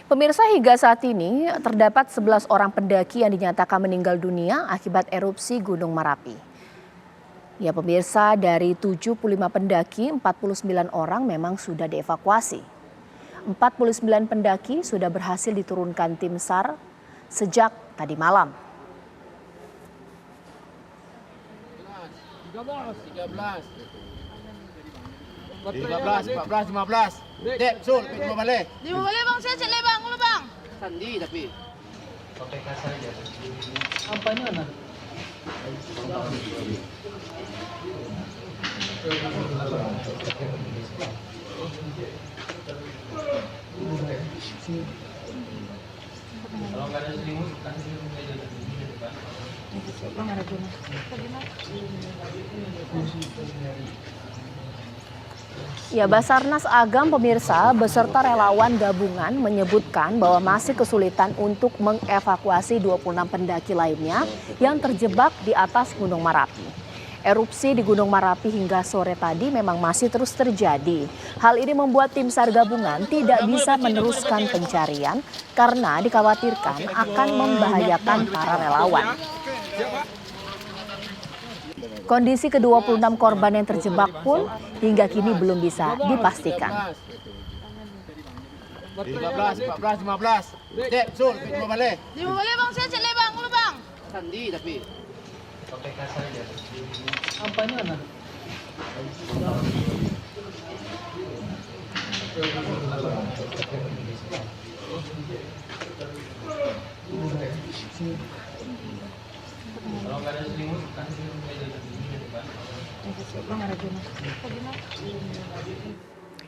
Pemirsa, hingga saat ini terdapat 11 orang pendaki yang dinyatakan meninggal dunia akibat erupsi Gunung Merapi. Ya pemirsa, dari 75 pendaki, 49 orang memang sudah dievakuasi. 49 pendaki sudah berhasil diturunkan tim SAR sejak tadi malam. 15. Dek, Sul, lima balik. Lima balik bang, saya cek bang, lu bang. Sandi tapi. Pakai kasar aja. Apanya mana? Kalau nggak ada selimut, kasih selimut aja di depan. Ya, Basarnas Agam pemirsa beserta relawan gabungan menyebutkan bahwa masih kesulitan untuk mengevakuasi 26 pendaki lainnya yang terjebak di atas Gunung Merapi. Erupsi di Gunung Merapi hingga sore tadi memang masih terus terjadi. Hal ini membuat tim SAR gabungan tidak bisa meneruskan pencarian karena dikhawatirkan akan membahayakan para relawan. Kondisi ke-26 korban yang terjebak pun hingga kini belum bisa dipastikan. 15. Dek, Sul, lima balik. Lima balik bang, saya cek bang, lu bang. Sandi tapi. Pakai kasar aja. Apanya mana? Kalau nggak ada selimut, kasih selimut aja di depan.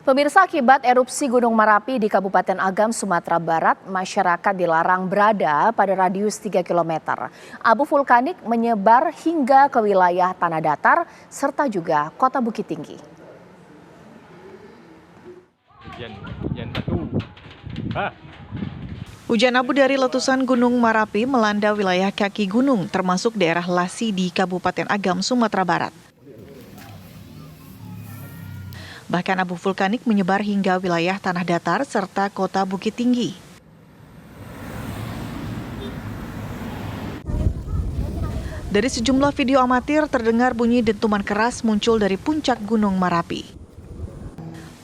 Pemirsa, akibat erupsi Gunung Merapi di Kabupaten Agam, Sumatera Barat, masyarakat dilarang berada pada radius 3 km. Abu vulkanik menyebar hingga ke wilayah tanah datar serta juga kota Bukit Tinggi. Hujan batu. Hujan abu dari letusan Gunung Merapi melanda wilayah kaki gunung, termasuk daerah Lasi di Kabupaten Agam, Sumatera Barat. Bahkan abu vulkanik menyebar hingga wilayah tanah datar serta kota Bukit Tinggi. Dari sejumlah video amatir terdengar bunyi dentuman keras muncul dari puncak Gunung Merapi.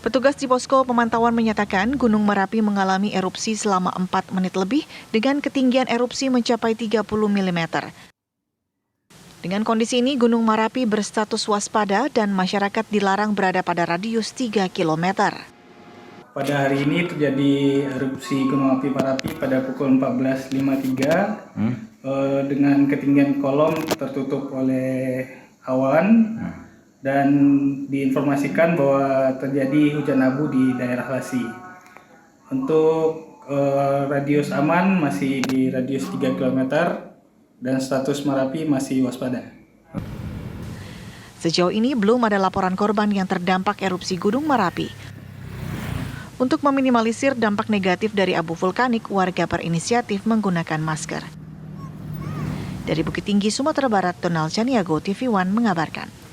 Petugas di posko pemantauan menyatakan Gunung Merapi mengalami erupsi selama 4 menit lebih dengan ketinggian erupsi mencapai 30 mm. Dengan kondisi ini, Gunung Merapi berstatus waspada dan masyarakat dilarang berada pada radius 3 km. Pada hari ini terjadi erupsi Gunung Api Merapi pada pukul 14.53 dengan ketinggian kolom tertutup oleh awan. Dan diinformasikan bahwa terjadi hujan abu di daerah Lasi. Untuk radius aman masih di radius 3 km dan status Merapi masih waspada. Sejauh ini belum ada laporan korban yang terdampak erupsi Gunung Merapi. Untuk meminimalisir dampak negatif dari abu vulkanik, warga berinisiatif menggunakan masker. Dari Bukit Tinggi, Sumatera Barat, Donald Chaniago, TV One mengabarkan.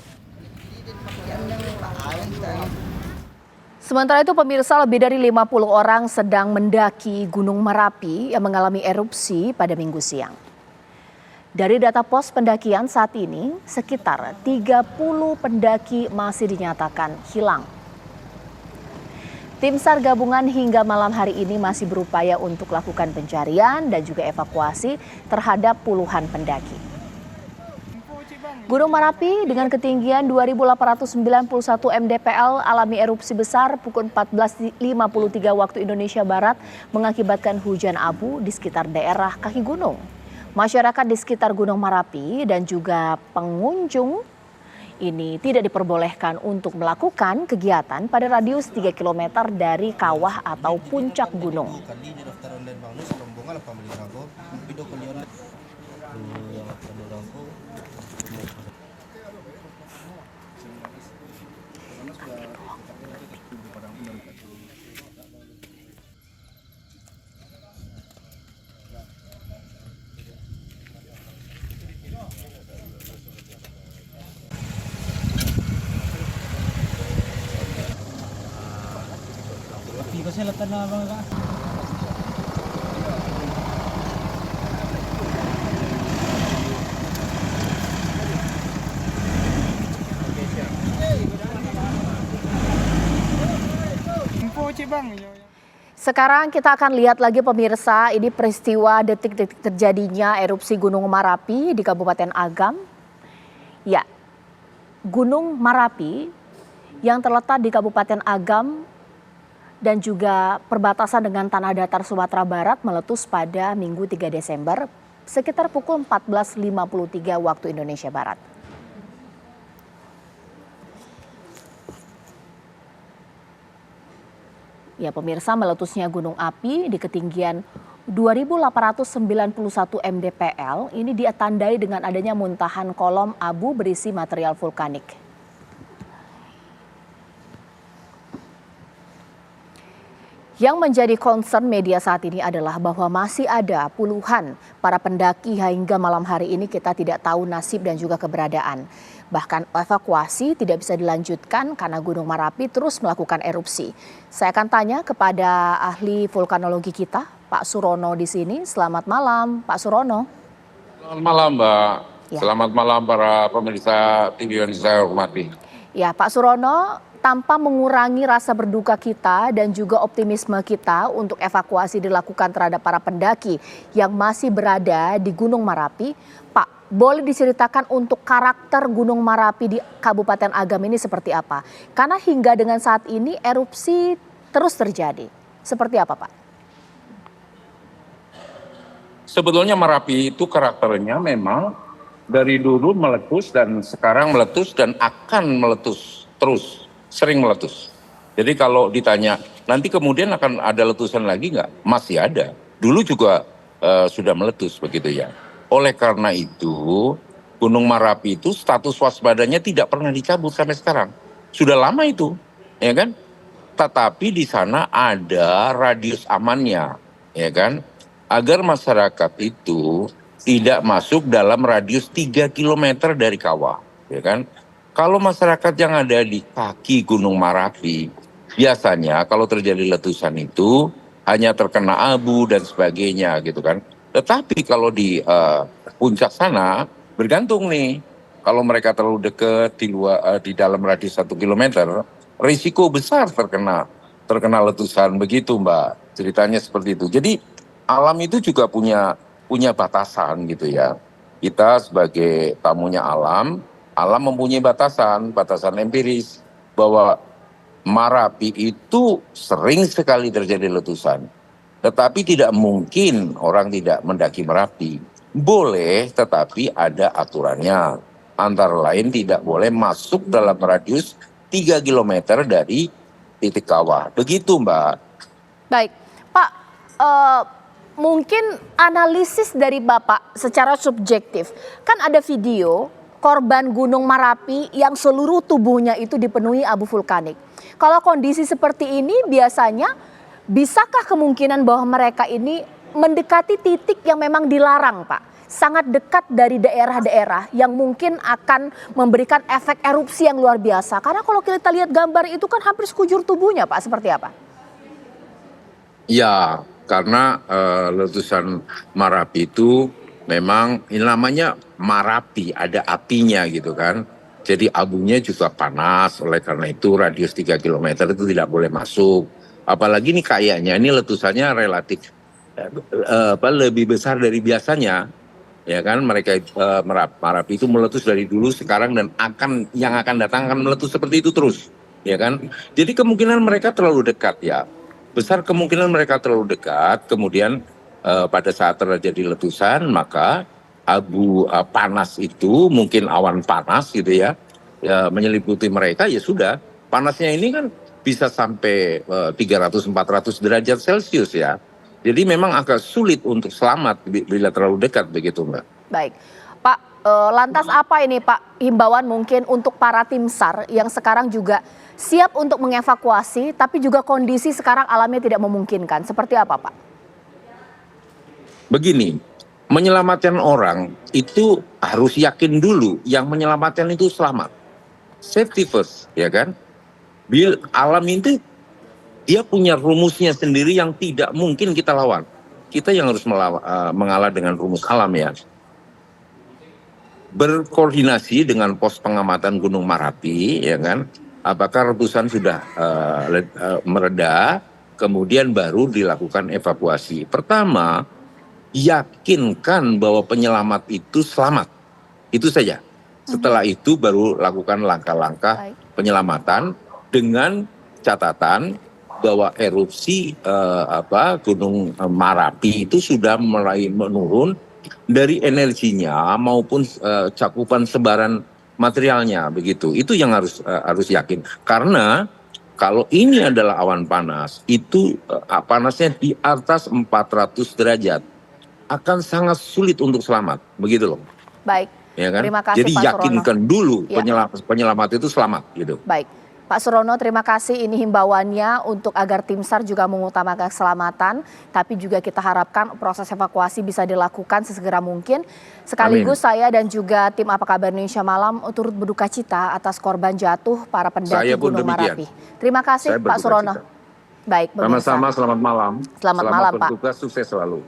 Sementara itu pemirsa, lebih dari 50 orang sedang mendaki Gunung Merapi yang mengalami erupsi pada Minggu siang. Dari data pos pendakian saat ini, sekitar 30 pendaki masih dinyatakan hilang. Tim SAR gabungan hingga malam hari ini masih berupaya untuk lakukan pencarian dan juga evakuasi terhadap puluhan pendaki. Gunung Merapi dengan ketinggian 2.891 mdpl alami erupsi besar pukul 14.53 waktu Indonesia Barat mengakibatkan hujan abu di sekitar daerah kaki gunung. Masyarakat di sekitar Gunung Merapi dan juga pengunjung ini tidak diperbolehkan untuk melakukan kegiatan pada radius 3 km dari kawah atau puncak gunung. Kasi latan na mga Sekarang kita akan lihat lagi pemirsa, ini peristiwa detik-detik terjadinya erupsi Gunung Merapi di Kabupaten Agam. Ya, Gunung Merapi yang terletak di Kabupaten Agam dan juga perbatasan dengan tanah datar Sumatera Barat meletus pada Minggu 3 Desember sekitar pukul 14.53 waktu Indonesia Barat. Ya pemirsa, meletusnya gunung api di ketinggian 2.891 mdpl ini ditandai dengan adanya muntahan kolom abu berisi material vulkanik. Yang menjadi concern media saat ini adalah bahwa masih ada puluhan para pendaki hingga malam hari ini kita tidak tahu nasib dan juga keberadaan. Bahkan evakuasi tidak bisa dilanjutkan karena Gunung Merapi terus melakukan erupsi. Saya akan tanya kepada ahli vulkanologi kita, Pak Surono di sini. Selamat malam, Pak Surono. Selamat malam, Mbak. Ya. Selamat malam para pemirsa TV yang saya hormati. Ya, Pak Surono, tanpa mengurangi rasa berduka kita dan juga optimisme kita untuk evakuasi dilakukan terhadap para pendaki yang masih berada di Gunung Merapi, Pak, boleh diceritakan untuk karakter Gunung Merapi di Kabupaten Agam ini seperti apa? Karena hingga dengan saat ini erupsi terus terjadi. Seperti apa, Pak? Sebetulnya Merapi itu karakternya memang dari dulu meletus dan sekarang meletus dan akan meletus terus, sering meletus. Jadi kalau ditanya nanti kemudian akan ada letusan lagi nggak? Masih ada. Dulu juga sudah meletus begitu ya. Oleh karena itu, Gunung Merapi itu status waspadanya tidak pernah dicabut sampai sekarang. Sudah lama itu, ya kan? Tetapi di sana ada radius amannya, ya kan? Agar masyarakat itu tidak masuk dalam radius 3 km dari kawah, ya kan? Kalau masyarakat yang ada di kaki Gunung Merapi, biasanya kalau terjadi letusan itu hanya terkena abu dan sebagainya gitu kan. Tetapi kalau di puncak sana bergantung nih, kalau mereka terlalu dekat di dalam radius 1 km, risiko besar terkena letusan begitu, Mbak. Ceritanya seperti itu. Jadi alam itu juga punya batasan gitu ya. Kita sebagai tamunya alam mempunyai batasan empiris bahwa Merapi itu sering sekali terjadi letusan. Tetapi tidak mungkin orang tidak mendaki Merapi. Boleh, tetapi ada aturannya. Antara lain tidak boleh masuk dalam radius 3 km dari titik kawah. Begitu, Mbak. Baik, Pak, mungkin analisis dari Bapak secara subjektif. Kan ada video korban Gunung Merapi yang seluruh tubuhnya itu dipenuhi abu vulkanik. Kalau kondisi seperti ini biasanya bisakah kemungkinan bahwa mereka ini mendekati titik yang memang dilarang, Pak? Sangat dekat dari daerah-daerah yang mungkin akan memberikan efek erupsi yang luar biasa. Karena kalau kita lihat gambar itu kan hampir sekujur tubuhnya, Pak. Seperti apa? Ya, karena letusan Merapi itu memang ini namanya Merapi, ada apinya gitu kan. Jadi abunya juga panas, oleh karena itu radius 3 km itu tidak boleh masuk. Apalagi nih kayaknya ini letusannya relatif lebih besar dari biasanya, ya kan? Merapi itu meletus dari dulu, sekarang dan yang akan datang akan meletus seperti itu terus, ya kan? Jadi kemungkinan mereka terlalu dekat ya, besar kemungkinan mereka terlalu dekat. Kemudian pada saat terjadi letusan maka abu panas itu mungkin awan panas gitu ya, menyelimuti mereka, ya sudah panasnya ini kan bisa sampai 300-400 derajat Celcius ya. Jadi memang agak sulit untuk selamat bila terlalu dekat begitu, Mbak. Baik, Pak, lantas apa ini Pak himbauan mungkin untuk para tim SAR yang sekarang juga siap untuk mengevakuasi tapi juga kondisi sekarang alamnya tidak memungkinkan. Seperti apa, Pak? Begini, menyelamatkan orang itu harus yakin dulu yang menyelamatkan itu selamat. Safety first, ya kan? Alam itu dia punya rumusnya sendiri yang tidak mungkin kita lawan. Kita yang harus mengalah dengan rumus alam ya. Berkoordinasi dengan pos pengamatan Gunung Merapi, ya kan? Apakah letusan sudah mereda kemudian baru dilakukan evakuasi. Pertama, yakinkan bahwa penyelamat itu selamat. Itu saja. Setelah itu baru lakukan langkah-langkah Baik. penyelamatan dengan catatan bahwa erupsi Gunung Merapi itu sudah mulai menurun dari energinya maupun cakupan sebaran materialnya begitu. Itu yang harus yakin. Karena kalau ini adalah awan panas, itu panasnya di atas 400 derajat. Akan sangat sulit untuk selamat, begitu loh. Baik. Ya kan? Terima kasih, Jadi Pak yakinkan dulu Ya. penyelamat itu selamat gitu. Baik. Pak Surono, terima kasih. Ini himbauannya untuk agar tim SAR juga mengutamakan keselamatan, tapi juga kita harapkan proses evakuasi bisa dilakukan sesegera mungkin. Sekaligus saya dan juga tim Apa Kabar Indonesia Malam turut berduka cita atas korban jatuh para pendaki Saya pun Gunung demikian. Merapi. Terima kasih, Saya Pak berduka Surono. cita. Baik, pemirsa. Sama-sama, selamat malam. Selamat malam, Pak. bertugas, sukses selalu.